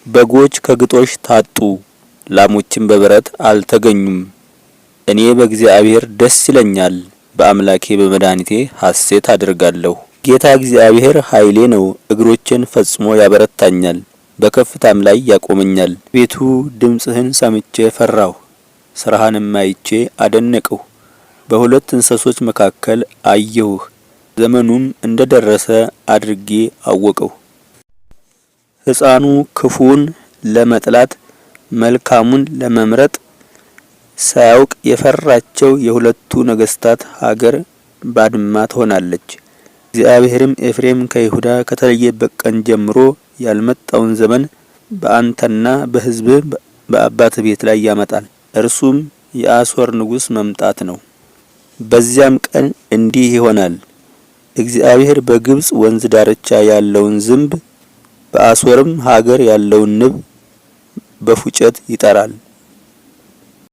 በጎች ከግጦሽ ታጡ፣ ላሞችም በበረት አልተገኙም። እኔ በእግዚአብሔር ደስ ይለኛል፣ በአምላኬ በመድኃኒቴ ሐሴት አደርጋለሁ። ጌታ እግዚአብሔር ኃይሌ ነው፣ እግሮቼን ፈጽሞ ያበረታኛል፣ በከፍታም ላይ ያቆመኛል። ቤቱ ድምጽህን ሰምቼ ፈራሁ፣ ሥራህንም አይቼ አደነቅሁ። በሁለት እንስሶች መካከል አየሁህ፣ ዘመኑም እንደደረሰ አድርጌ አወቅሁ። ሕፃኑ ክፉውን ለመጥላት መልካሙን ለመምረጥ ሳያውቅ የፈራቸው የሁለቱ ነገሥታት ሀገር ባድማ ትሆናለች። እግዚአብሔርም ኤፍሬም ከይሁዳ ከተለየበት ቀን ጀምሮ ያልመጣውን ዘመን በአንተና በሕዝብህ በአባትህ ቤት ላይ ያመጣል። እርሱም የአሦር ንጉሥ መምጣት ነው። በዚያም ቀን እንዲህ ይሆናል፣ እግዚአብሔር በግብጽ ወንዝ ዳርቻ ያለውን ዝንብ በአሦርም ሀገር ያለውን ንብ በፉጨት ይጠራል።